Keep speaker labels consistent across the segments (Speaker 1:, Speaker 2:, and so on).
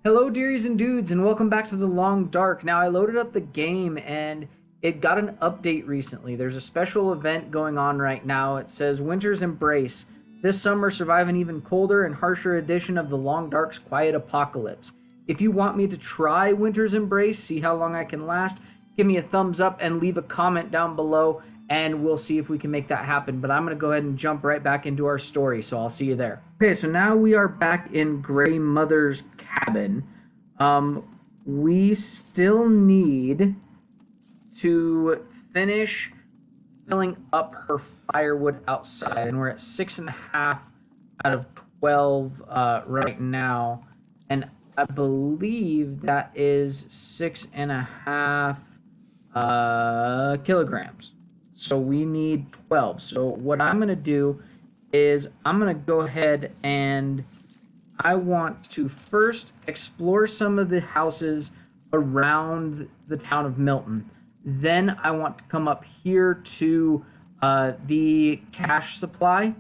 Speaker 1: Hello, dearies and dudes, and welcome back to The Long Dark. Now, I loaded up the game and it got an update recently. There's a special event going on right now. It says Winter's Embrace. This summer, survive an even colder and harsher edition of The Long Dark's Quiet Apocalypse. If you want me to try Winter's Embrace, see how long I can last, give me a thumbs up and leave a comment down below, and we'll see if we can make that happen. But I'm going to go ahead and jump right back into our story, so I'll see you there. Okay, so now we are back in Grey Mother's cabin. We still need to finish filling up her firewood outside, and we're at 6.5 out of 12 right now, and I believe that is 6.5 kilograms. So we need 12. So what I'm going to do is I'm going to go ahead and I want to first explore some of the houses around the town of Milton. Then I want to come up here to the cash supply,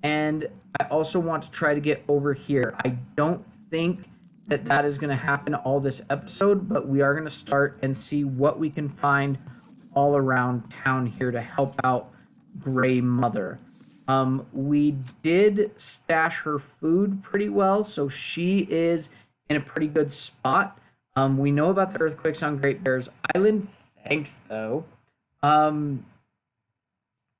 Speaker 1: and I also want to try to get over here. I don't think that is going to happen all this episode, but we are going to start and see what we can find all around town here to help out Grey Mother. We did stash her food pretty well, so she is in a pretty good spot. We know about the earthquakes on Great Bear's Island. Thanks, though.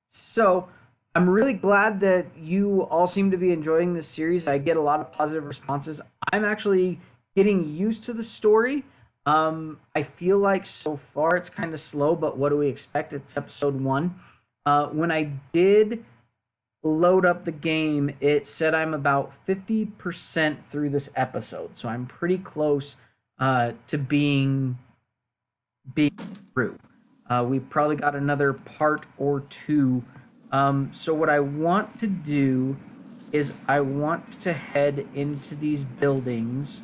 Speaker 1: So I'm really glad that you all seem to be enjoying this series. I get a lot of positive responses. I'm actually getting used to the story. I feel like so far it's kind of slow, but what do we expect? It's episode 1. When I did load up the game, it said I'm about 50% through this episode, so I'm pretty close to being through. We probably got another part or two. So what I want to do is I want to head into these buildings,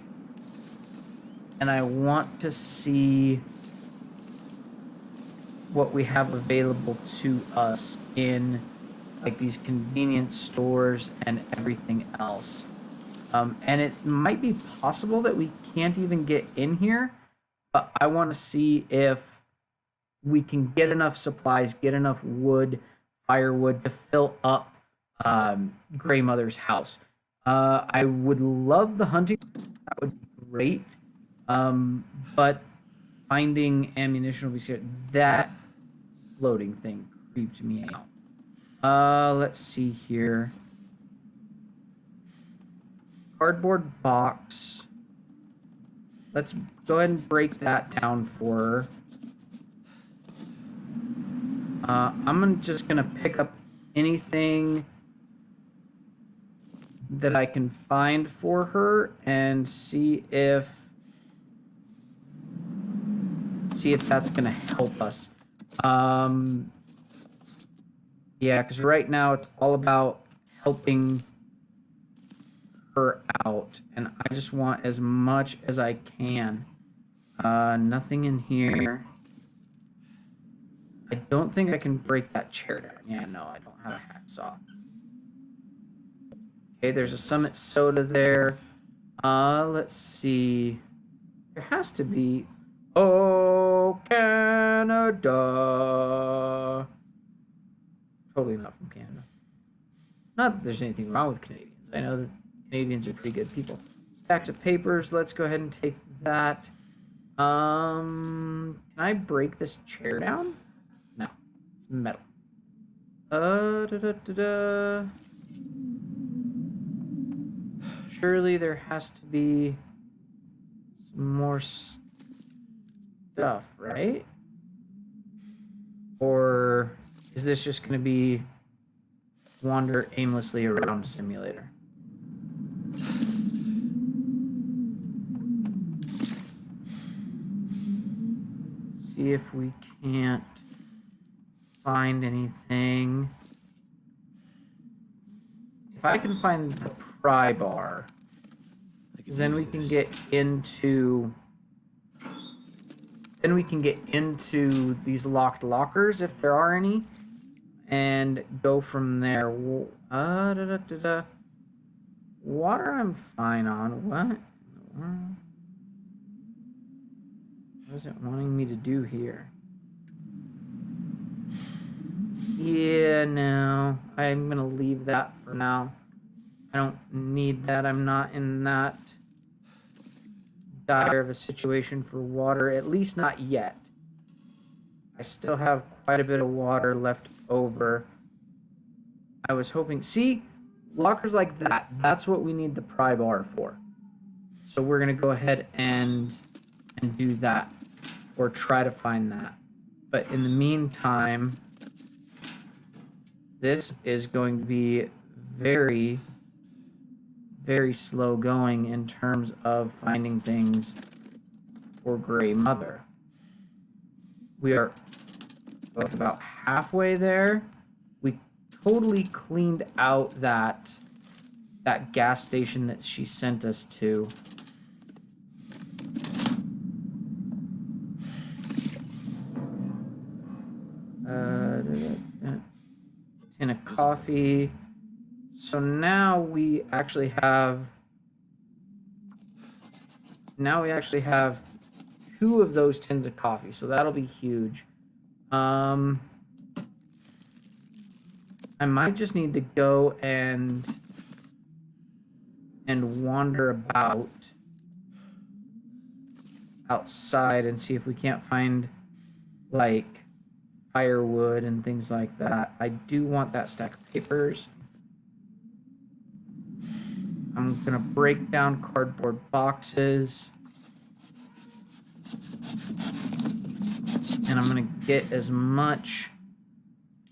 Speaker 1: and I want to see what we have available to us in like these convenience stores and everything else. And it might be possible that we can't even get in here, but I want to see if we can get enough supplies, get enough wood, firewood to fill up Grey Mother's house. I would love the hunting. That would be great. But finding ammunition will be scary. That loading thing creeped me out. Let's see here. Cardboard box. Let's go ahead and break that down for her. I'm just gonna pick up anything that I can find for her and see if that's gonna help us. Yeah, because right now it's all about helping her out, and I just want as much as I can. Nothing in here. I don't think I can break that chair down. Yeah, no, I don't have a hacksaw. Okay, there's a Summit soda there. Let's see. There has to be. Oh, Canada. Totally not from Canada. Not that there's anything wrong with Canadians. I know that Canadians are pretty good people. Stacks of papers. Let's go ahead and take that. Can I break this chair down? No, it's metal. Surely there has to be some more stuff, right? Or is this just going to be wander aimlessly around simulator? See if we can't find anything. If I can find the pry bar, then we can get into these locked lockers if there are any, and go from there. Water I'm fine on. What? What is it wanting me to do here? Yeah, no. I'm gonna leave that for now. I don't need that. I'm not in that dire of a situation for water, at least not yet. I still have quite a bit of water left over. I was hoping... See? Lockers like that. That's what we need the pry bar for. So we're going to go ahead and do that. Or try to find that. But in the meantime, this is going to be very, very slow going in terms of finding things for Gray Mother. We are like about halfway there. We totally cleaned out that gas station that she sent us to. Tin of coffee. So now we actually have 2 of those tins of coffee, so that'll be huge. I might just need to go and wander about outside and see if we can't find like firewood and things like that. I do want that stack of papers. I'm gonna break down cardboard boxes. And I'm gonna get as much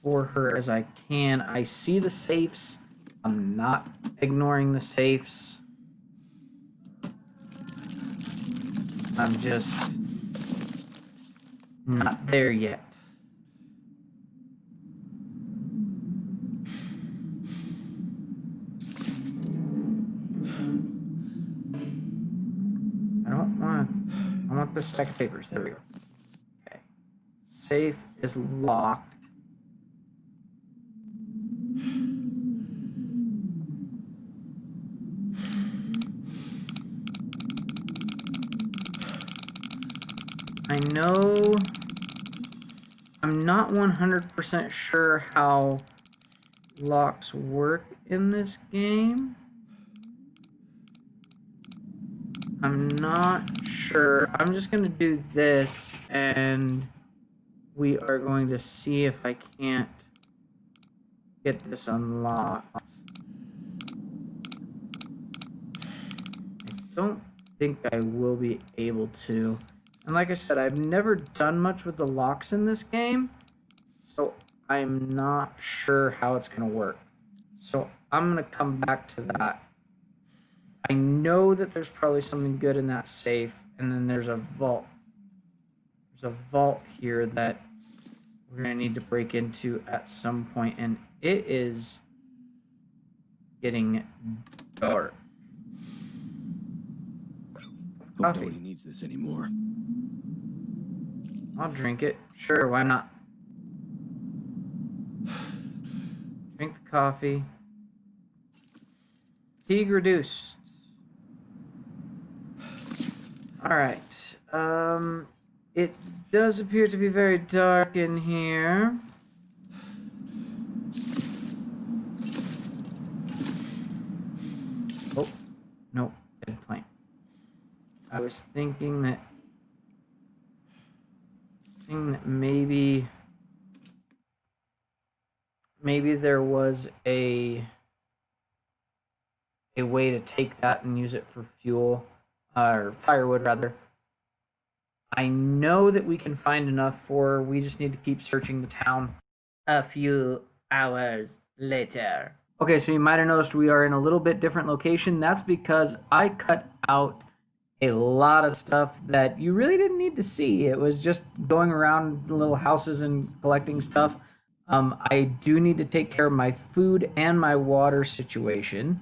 Speaker 1: for her as I can. I see the safes. I'm not ignoring the safes. I'm just not there yet. I want the stack of papers. There we go. Okay. Safe is locked. I know I'm not 100% sure how locks work in this game. I'm not sure. I'm just going to do this, and we are going to see if I can't get this unlocked. I don't think I will be able to. And like I said, I've never done much with the locks in this game, so I'm not sure how it's going to work. So I'm going to come back to that. I know that there's probably something good in that safe, and then there's a vault. There's a vault here that we're going to need to break into at some point, and it is getting dark. Coffee.
Speaker 2: Nobody needs this anymore.
Speaker 1: I'll drink it. Sure, why not? Drink the coffee. Fatigue reduced. Alright. It does appear to be very dark in here. Oh, no, dead plant. I was thinking that maybe there was a way to take that and use it for fuel, or firewood rather. I know that we can find enough we just need to keep searching the town. A few hours later. Okay, so you might have noticed we are in a little bit different location. That's because I cut out a lot of stuff that you really didn't need to see. It was just going around the little houses and collecting stuff. I do need to take care of my food and my water situation.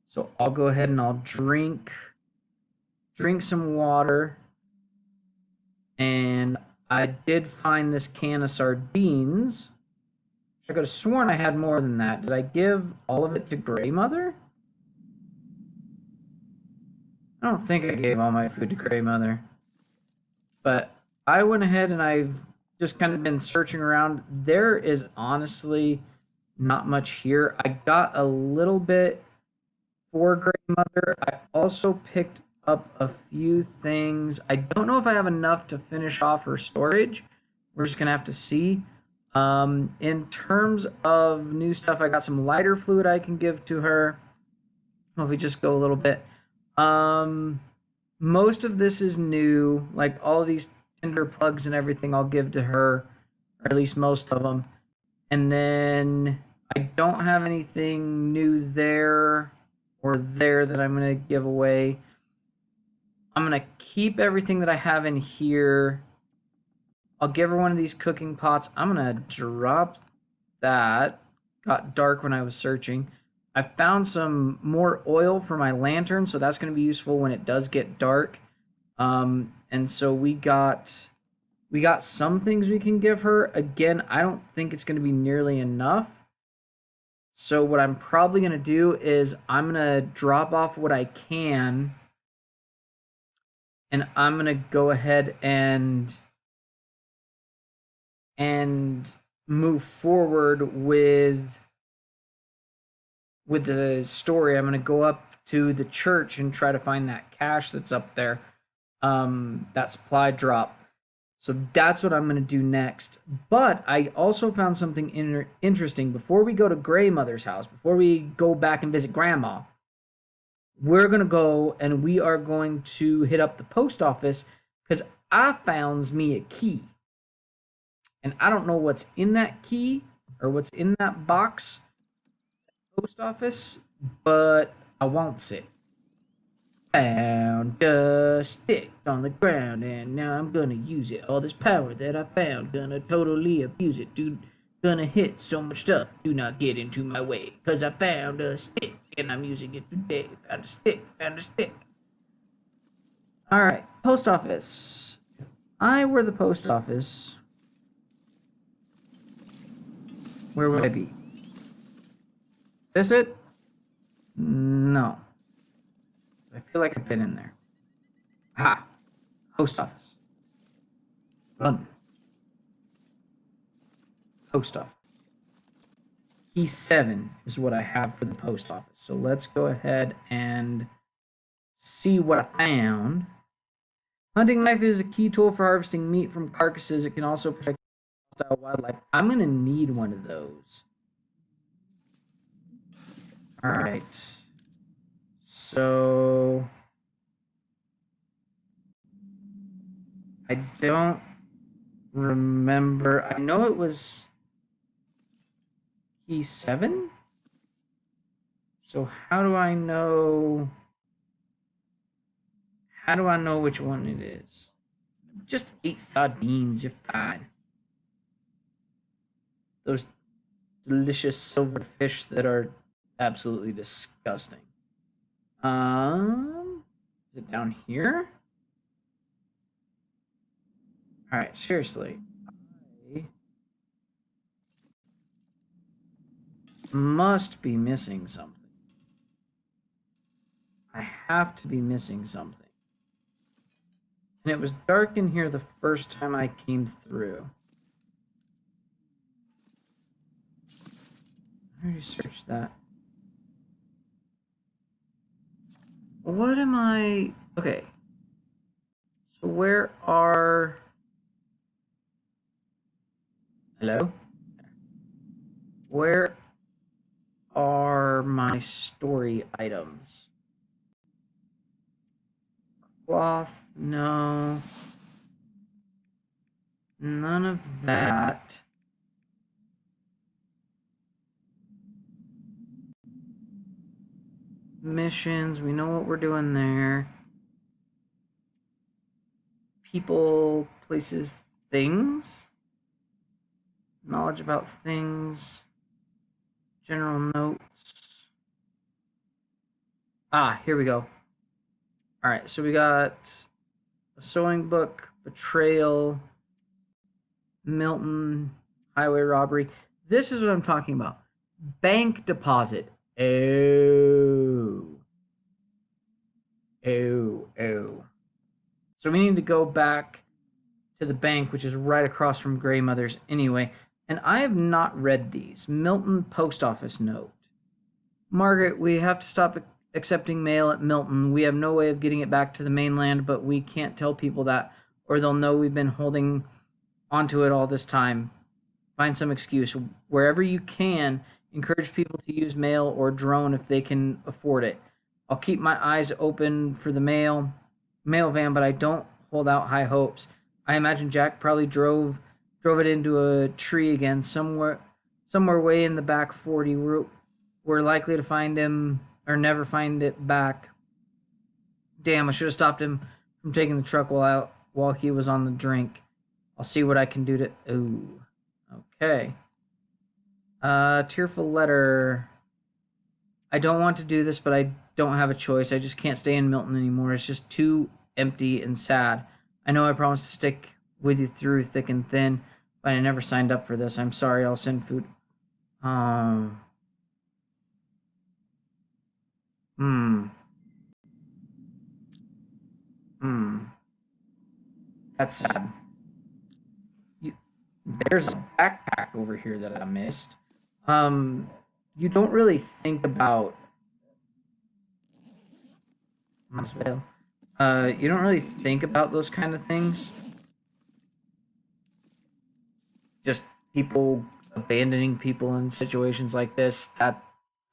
Speaker 1: So I'll go ahead and I'll drink some water. And I did find this can of sardines. I could have sworn I had more than that. Did I give all of it to Grey Mother? I don't think I gave all my food to Grey Mother. But I went ahead and I've just kind of been searching around. There is honestly not much here. I got a little bit for Grandmother. I also picked up a few things. I don't know if I have enough to finish off her storage. We're just gonna have to see. In terms of new stuff, I got some lighter fluid I can give to her. Well, if we just go a little bit. Most of this is new. Like all of these Tinder plugs and everything, I'll give to her, or at least most of them. And then I don't have anything new there or there that I'm going to give away. I'm going to keep everything that I have in here. I'll give her one of these cooking pots. I'm going to drop that. Got dark when I was searching. I found some more oil for my lantern, so that's going to be useful when it does get dark. And so we got some things we can give her. Again, I don't think it's going to be nearly enough. So what I'm probably going to do is I'm going to drop off what I can, and I'm going to go ahead and move forward with the story. I'm going to go up to the church and try to find that cache that's up there, that supply drop. So that's what I'm going to do next. But I also found something interesting. Before we go to Grandmother's house, before we go back and visit Grandma, we're going to go and we are going to hit up the post office because I found me a key. And I don't know what's in that key or what's in that box, post office, but I want it. Found a stick on the ground and now I'm gonna use it. All this power that I found, gonna totally abuse it, dude. Gonna hit so much stuff, do not get into my way. Cause I found a stick and I'm using it today. Found a stick. Alright, post office. If I were the post office, where would I be? Is this it? No. I feel like I've been in there. Aha! Post office. Run. Post office. Key 7 is what I have for the post office. So let's go ahead and see what I found. Hunting knife is a key tool for harvesting meat from carcasses. It can also protect hostile wildlife. I'm going to need one of those. Alright. So I don't remember. I know it was key 7. So how do I know which one it is? Just 8 sardines, you're fine. Those delicious silver fish that are absolutely disgusting. Is it down here? Alright, seriously. I must be missing something. I have to be missing something. And it was dark in here the first time I came through. I already searched that. What am I... Okay. So where are... Hello? Where are my story items? Cloth, no. None of that. Missions, we know what we're doing there. People, places, things. Knowledge about things. General notes. Ah, here we go. Alright, so we got a sewing book, betrayal, Milton, highway robbery. This is what I'm talking about. Bank deposit. Oh. So we need to go back to the bank, which is right across from Grey Mother's anyway. And I have not read these. Milton Post Office note. Margaret, we have to stop accepting mail at Milton. We have no way of getting it back to the mainland, but we can't tell people that, or they'll know we've been holding onto it all this time. Find some excuse. Wherever you can, encourage people to use mail or drone if they can afford it. I'll keep my eyes open for the mail van, but I don't hold out high hopes. I imagine Jack probably drove it into a tree again somewhere way in the back 40. We're likely to find him or never find it back. Damn, I should have stopped him from taking the truck while he was on the drink. I'll see what I can do to... Ooh. Okay. Tearful letter. I don't want to do this, but I don't have a choice. I just can't stay in Milton anymore. It's just too empty and sad. I know I promised to stick with you through thick and thin, but I never signed up for this. I'm sorry. I'll send food. That's sad. There's a backpack over here that I missed. You don't really think about... you don't really think about those kind of things. Just people abandoning people in situations like this. That,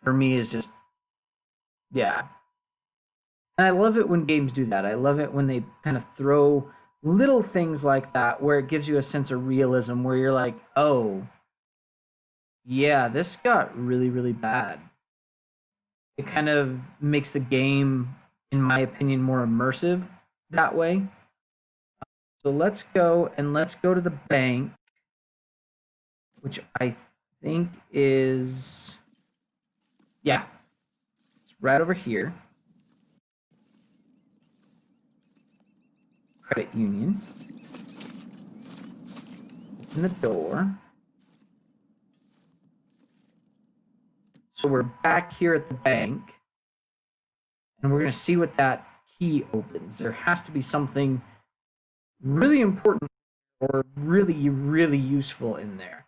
Speaker 1: for me, is just... Yeah. And I love it when games do that. I love it when they kind of throw little things like that where it gives you a sense of realism, where you're like, oh, yeah, this got really, really bad. It kind of makes the game, in my opinion, more immersive that way. So let's go to the bank, which I think is... Yeah, it's right over here. Credit union. Open the door. So we're back here at the bank, and we're going to see what that key opens. There has to be something really important or really, really useful in there.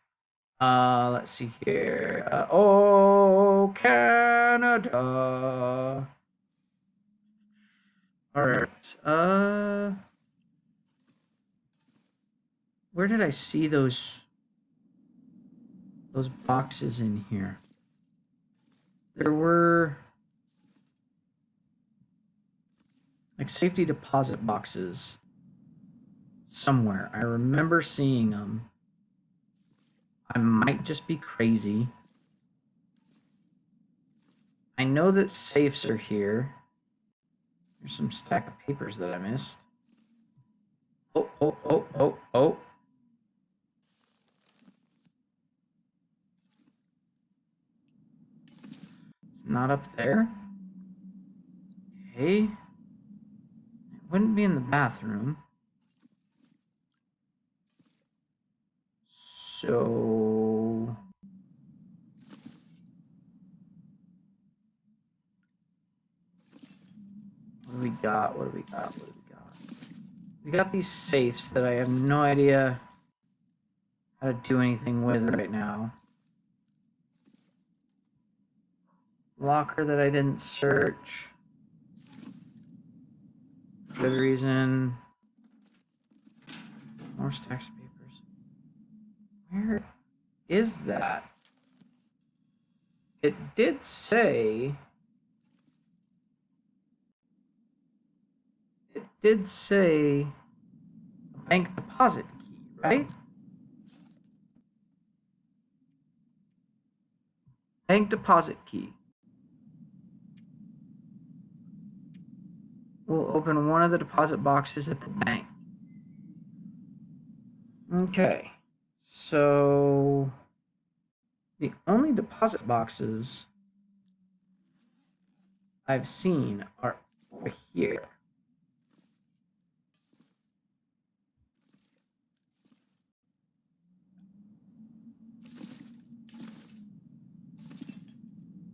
Speaker 1: Let's see here. Oh, Canada. All right. Where did I see those boxes in here? There were like safety deposit boxes somewhere. I remember seeing them. I might just be crazy. I know that safes are here. There's some stack of papers that I missed. Oh. Not up there. Okay. It wouldn't be in the bathroom. So... What do we got? We got these safes that I have no idea how to do anything with right now. Locker that I didn't search. Good reason. More stacks of papers. Where is that? It did say... a bank deposit key, right? Bank deposit key. We'll open one of the deposit boxes at the bank. Okay. So the only deposit boxes I've seen are over here.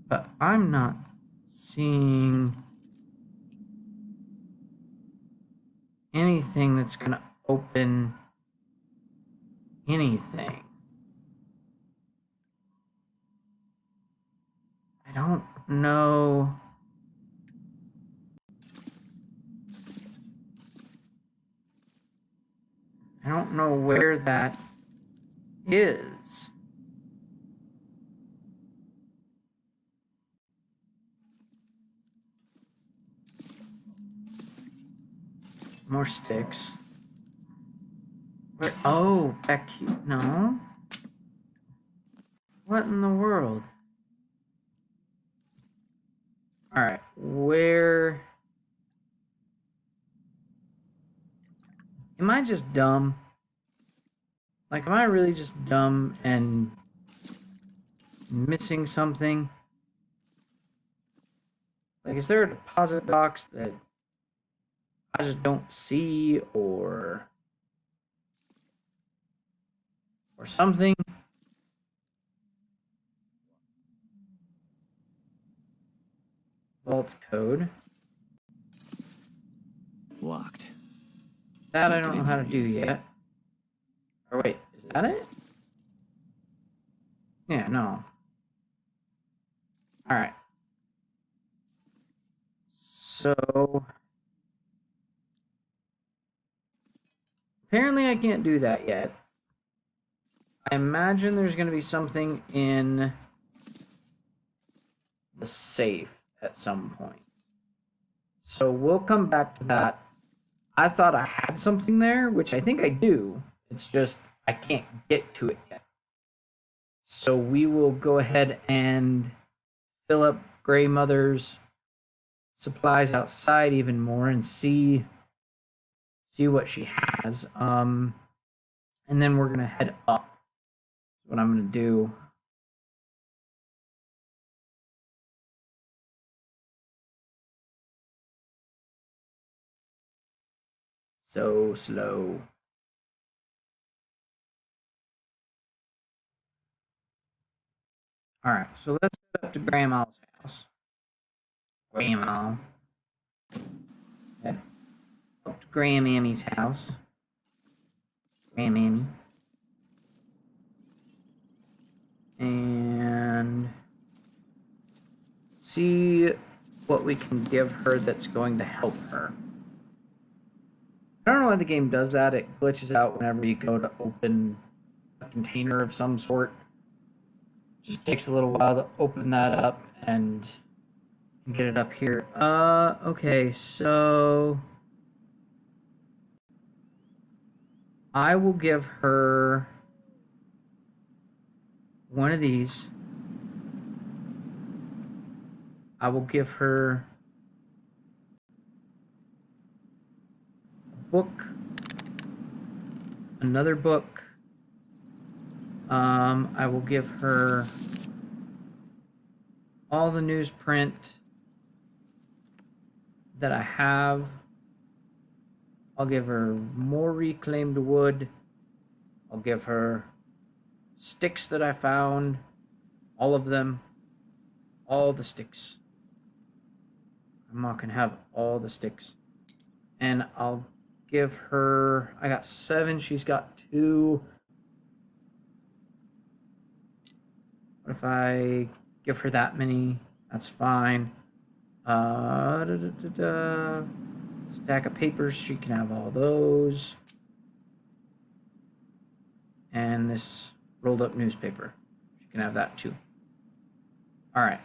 Speaker 1: But I'm not seeing anything that's going to open anything. I don't know. I don't know where that is. More sticks. Where? Oh, back here. No. What in the world? Alright, where... Am I just dumb? Like, am I really just dumb and missing something? Like, is there a deposit box that I just don't see, or something? Vault code.
Speaker 2: Locked.
Speaker 1: That I don't know how to do yet. Or wait, is that it? Yeah, no. Alright. So... apparently I can't do that yet. I imagine there's going to be something in the safe at some point. So we'll come back to that. I thought I had something there, which I think I do. It's just I can't get to it yet. So we will go ahead and fill up Grey Mother's supplies outside even more and see what she has. And then we're gonna head up. That's what I'm gonna do. So slow. All right, so let's head up to Grandma's house. Grandma. Head up to Grandmammy's house. Grandmammy. And see what we can give her that's going to help her. I don't know why the game does that. It glitches out whenever you go to open a container of some sort. Just takes a little while to open that up and get it up here. Okay, so I will give her one of these. I will give her a book, another book. I will give her all the newsprint that I have. I'll give her more reclaimed wood. I'll give her sticks that I found. All of them. All the sticks. I'm not gonna have all the sticks. And I'll give her... I got 7. She's got 2. What if I give her that many? That's fine. Stack of papers. She can have all those. And this rolled up newspaper. She can have that too. All right.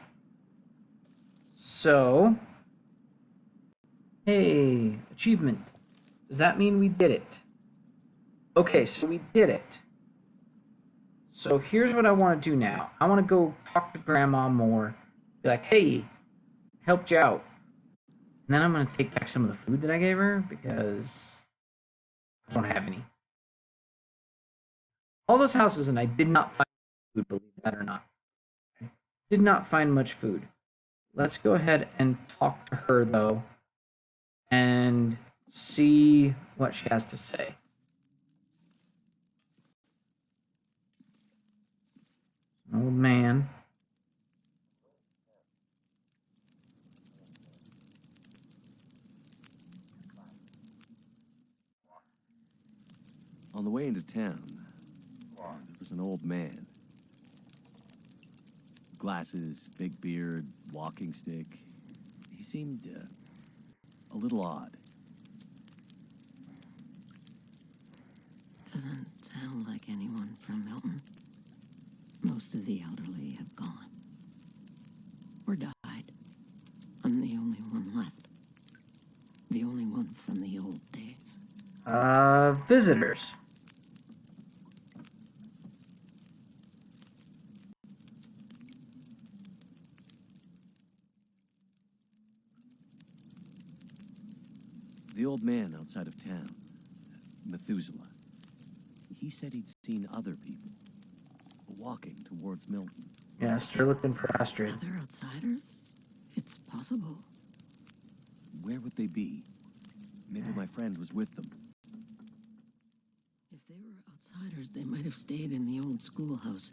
Speaker 1: So, hey, achievement. Does that mean we did it? Okay, so we did it. So here's what I want to do now. I want to go talk to Grandma more. Be like, hey, helped you out. And then I'm going to take back some of the food that I gave her because I don't have any. All those houses, and I did not find food, believe that or not. I did not find much food. Let's go ahead and talk to her, though, and see what she has to say. Old man.
Speaker 2: On the way into town, was an old man. Glasses, big beard, walking stick. He seemed a little odd.
Speaker 3: Doesn't sound like anyone from Milton. Most of the elderly have gone. Or died. I'm the only one left. The only one from the old days.
Speaker 1: Visitors.
Speaker 2: The old man outside of town, Methuselah, he said he'd seen other people walking towards Milton.
Speaker 1: Yes, you're looking for Astrid.
Speaker 3: Other outsiders? It's possible.
Speaker 2: Where would they be? Maybe my friend was with them.
Speaker 3: If they were outsiders, they might have stayed in the old schoolhouse.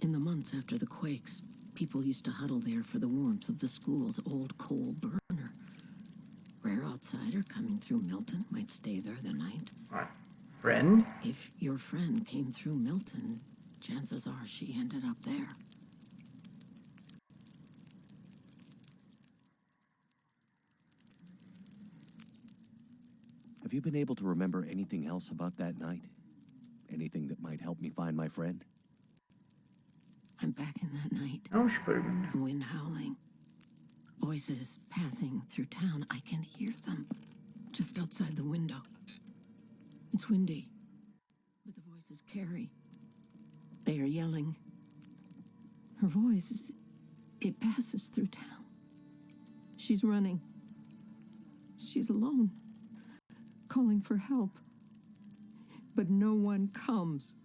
Speaker 3: In the months after the quakes, people used to huddle there for the warmth of the school's old coal burner. Rare outsider coming through Milton might stay there the night.
Speaker 1: My friend?
Speaker 3: If your friend came through Milton, chances are she ended up there.
Speaker 2: Have you been able to remember anything else about that night? Anything that might help me find my friend?
Speaker 3: I'm back in that night.
Speaker 1: Oh, she put it in there.
Speaker 3: Wind howling. Voices passing through town. I can hear them just outside the window. It's windy, but the voices carry. They are yelling. Her voice, it passes through town. She's running. She's alone, calling for help. But no one comes.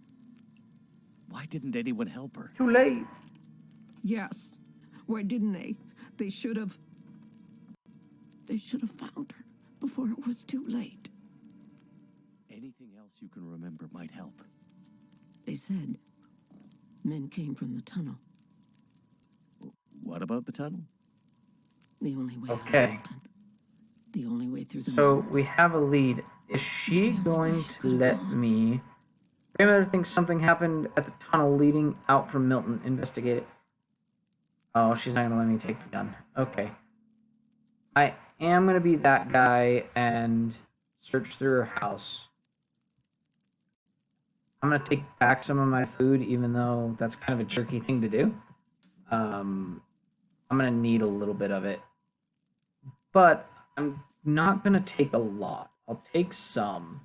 Speaker 2: Why didn't anyone help her?
Speaker 1: Too late.
Speaker 3: Yes. Why didn't they? They should have found her before it was too late.
Speaker 2: Anything else you can remember might help.
Speaker 3: They said men came from the tunnel.
Speaker 2: What about the tunnel?
Speaker 3: The only way out of
Speaker 1: Okay.
Speaker 3: Milton. The only way through the
Speaker 1: So
Speaker 3: mountains.
Speaker 1: we have a lead. Is she going to let me... Grandmother thinks something happened at the tunnel leading out from Milton. Investigate it. Oh, she's not going to let me take the gun. Okay. I am going to be that guy and search through her house. I'm going to take back some of my food, even though that's kind of a jerky thing to do. I'm going to need a little bit of it. But I'm not going to take a lot. I'll take some.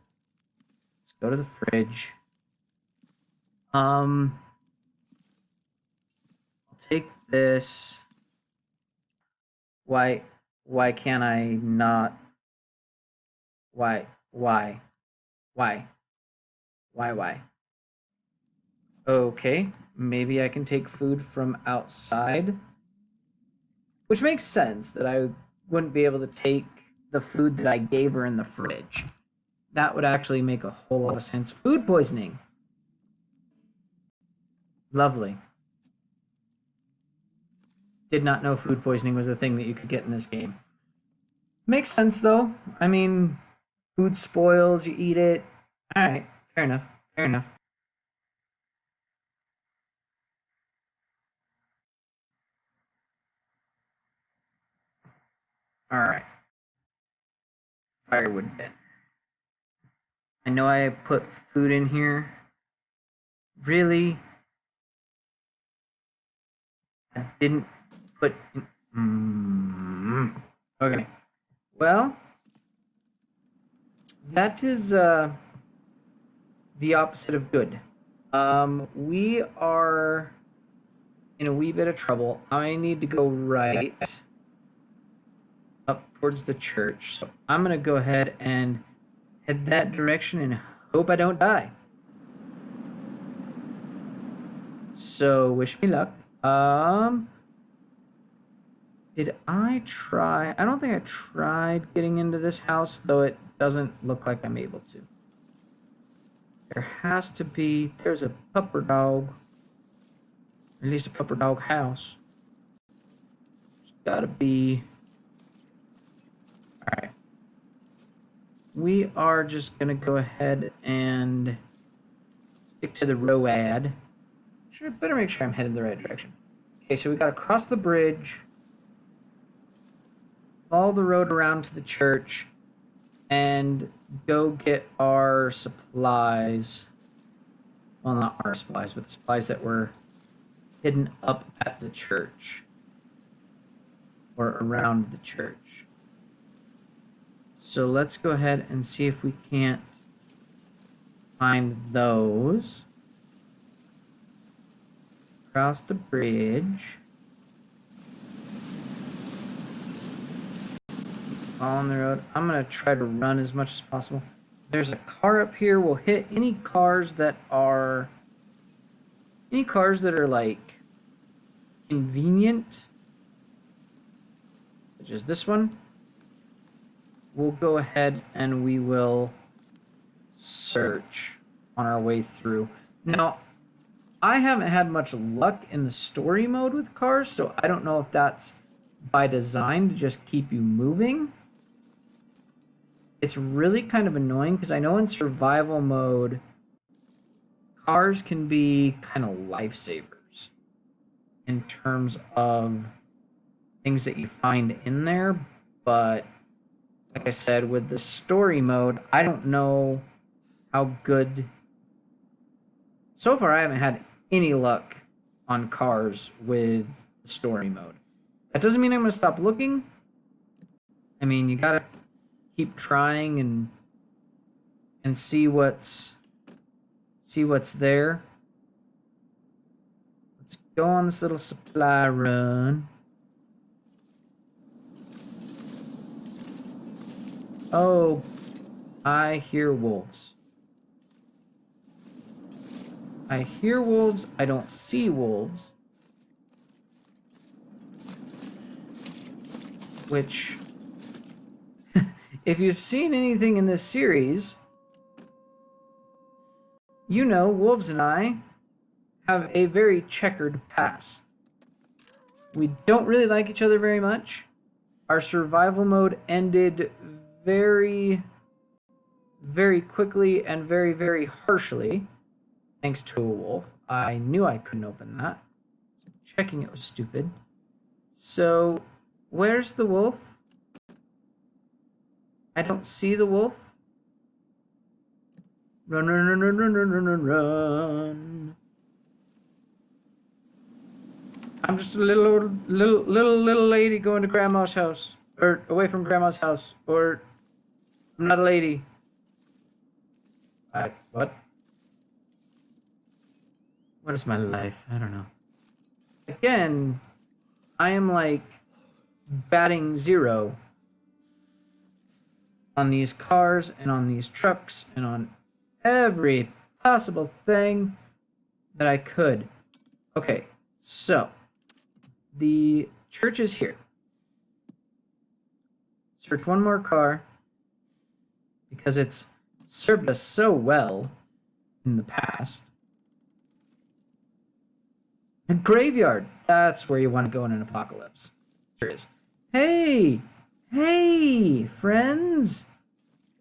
Speaker 1: Let's go to the fridge. I'll take this. Why can't I not? Why? Okay, maybe I can take food from outside. Which makes sense that I wouldn't be able to take the food that I gave her in the fridge. That would actually make a whole lot of sense. Food poisoning. Lovely. Did not know food poisoning was a thing that you could get in this game. Makes sense, though. I mean, food spoils, you eat it. Alright, fair enough. Fair enough. Alright. Firewood bin. I know I put food in here. Really? I didn't put in... Okay. Well, that is the opposite of good. We are in a wee bit of trouble. I need to go right up towards the church. So I'm going to go ahead and head that direction and hope I don't die. So wish me luck. Did I try? I don't think I tried getting into this house, though it doesn't look like I'm able to. There has to be, there's a pupper dog. At least a pupper dog house. There's gotta be. Alright. We are just gonna go ahead and Stick to the road. Better make sure I'm headed in the right direction. Okay, so we gotta cross the bridge, follow the road around to the church, and go get our supplies. Well, not our supplies, but the supplies that were hidden up at the church or around the church. So let's go ahead and see if we can't find those. Cross the bridge. On the road. I'm going to try to run as much as possible. There's a car up here. We'll hit any cars that are like convenient, such as this one. We'll go ahead and we will search on our way through. Now, I haven't had much luck in the story mode with cars, so I don't know if that's by design to just keep you moving. It's really kind of annoying because I know in survival mode, cars can be kind of lifesavers in terms of things that you find in there, but like I said, with the story mode, I don't know how good. So far, I haven't had any luck on cars with the story mode. That doesn't mean I'm going to stop looking. I mean, you gotta keep trying and see what's there. Let's go on this little supply run. Oh, I hear wolves. I hear wolves. I don't see wolves. Which, if you've seen anything in this series, you know Wolves and I have a very checkered past. We don't really like each other very much. Our survival mode ended very, very quickly and very, very harshly, thanks to a wolf. I knew I couldn't open that. So checking it was stupid. So, where's the wolf? I don't see the wolf. Run, run, run, run, run, run, run, run, run. I'm just a little lady going to grandma's house. Or away from grandma's house. Or I'm not a lady. What? What is my life? I don't know. Again, I am like batting 0 on these cars and on these trucks and on every possible thing that I could. Okay, so the church is here. Search one more car because it's served us so well in the past. A graveyard. That's where you want to go in an apocalypse. Sure is. Hey, friends.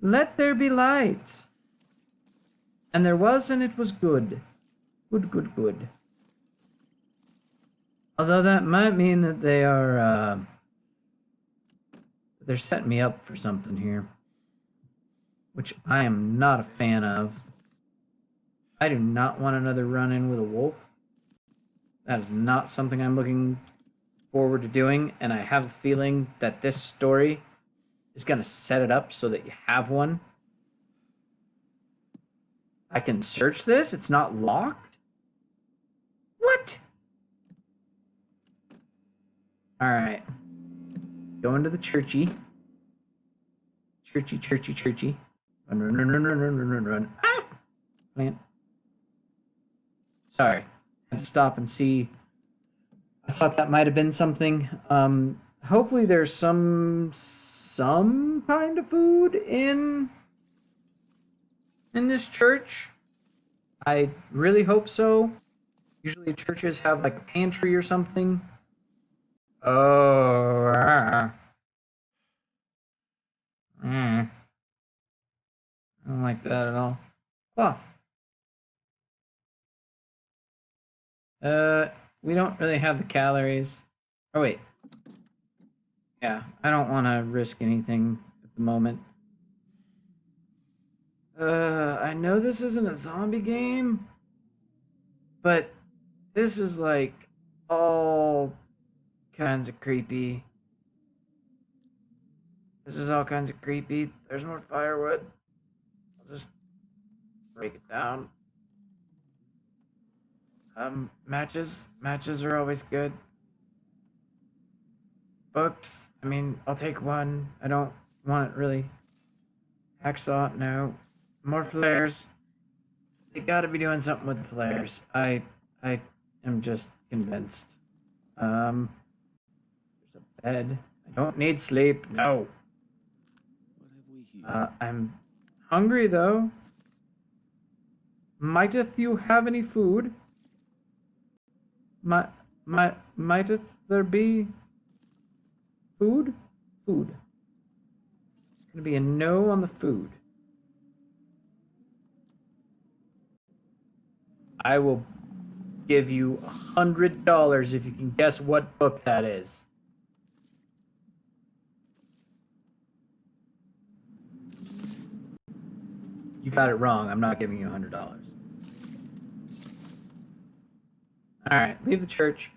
Speaker 1: Let there be light. And there was, and it was good. Good. Although that might mean that they are, they're setting me up for something here. Which I am not a fan of. I do not want another run-in with a wolf. That is not something I'm looking forward to doing, and I have a feeling that this story is going to set it up so that you have one. I can search this? It's not locked? What? Alright. Go into the churchy. Churchy. Run. Ah! Plant. Sorry. Had to stop and see. I thought that might have been something. Hopefully there's some kind of food in this church. I really hope so. Usually churches have like a pantry or something. Oh. I don't like that at all. Cloth. We don't really have the calories. Oh, wait. Yeah, I don't want to risk anything at the moment. I know this isn't a zombie game, but this is like all kinds of creepy. This is all kinds of creepy. There's more firewood. I'll just break it down. Matches. Matches are always good. Books. I mean, I'll take one. I don't want it really. Hacksaw, no. More flares. They gotta be doing something with the flares. I am just convinced. There's a bed. I don't need sleep. No.
Speaker 2: What have we here?
Speaker 1: I'm hungry though. Mighteth you have any food? Mighteth there be food? Food. It's gonna be a no on the food. I will give you $100 if you can guess what book that is. You got it wrong. I'm not giving you $100. All right, leave the church.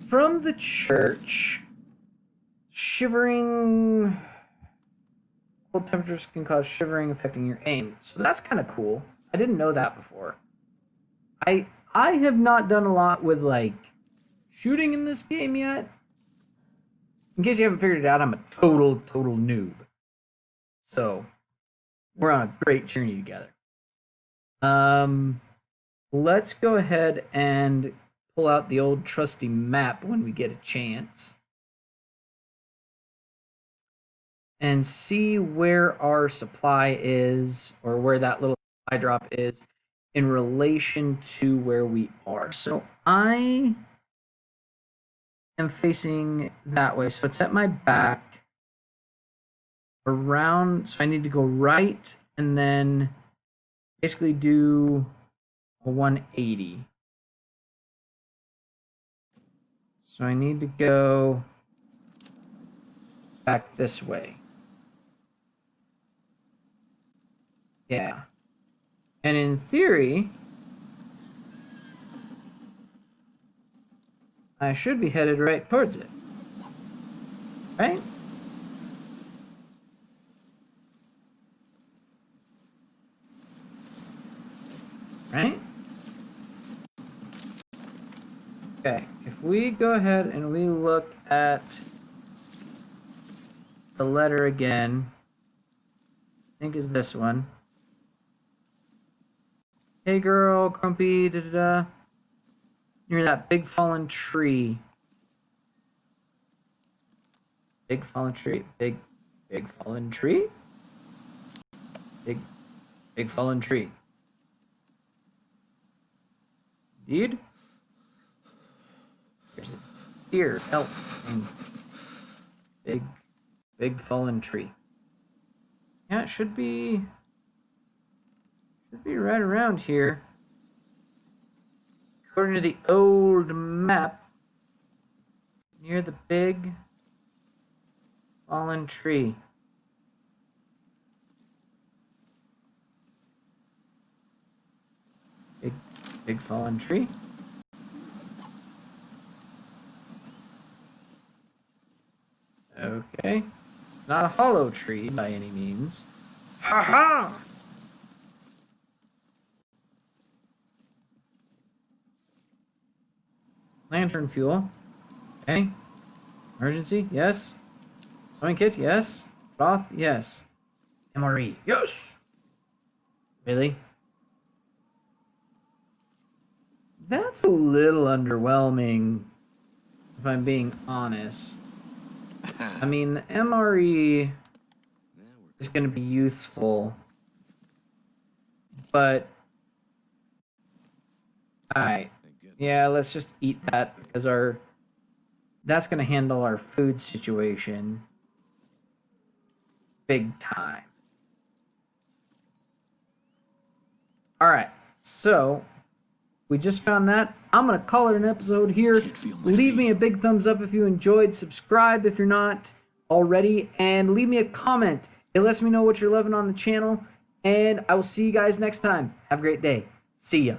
Speaker 1: From the church, shivering. Cold temperatures can cause shivering, affecting your aim. So that's kind of cool. I didn't know that before. I have not done a lot with like shooting in this game yet. In case you haven't figured it out, I'm a total noob. So we're on a great journey together. Let's go ahead and pull out the old trusty map when we get a chance. And see where our supply is, or where that little supply drop is in relation to where we are. So I am facing that way. So it's at my back around. So I need to go right and then basically do a 180. So I need to go back this way. Yeah. And in theory, I should be headed right towards it. Right? Right? Okay, if we go ahead and we look at the letter again, I think is this one. Hey girl, grumpy, da da da. Near that big fallen tree. Big fallen tree. Big fallen tree. Big fallen tree. Indeed. There's a deer, elf, and big fallen tree. Yeah, it should be right around here. According to the old map, near the big fallen tree. Big fallen tree. Okay. It's not a hollow tree by any means. Ha ha! Lantern fuel. Okay. Emergency? Yes. Sewing kit? Yes. Broth? Yes. MRE? Yes! Really? That's a little underwhelming, if I'm being honest. I mean, the MRE is going to be useful, but... Alright. Yeah, let's just eat that, because that's going to handle our food situation big time. Alright, so we just found that. I'm going to call it an episode here.
Speaker 2: Can't feel my
Speaker 1: Leave me
Speaker 2: feet.
Speaker 1: a big thumbs up if you enjoyed. Subscribe if you're not already. And leave me a comment. It lets me know what you're loving on the channel. And I will see you guys next time. Have a great day. See ya.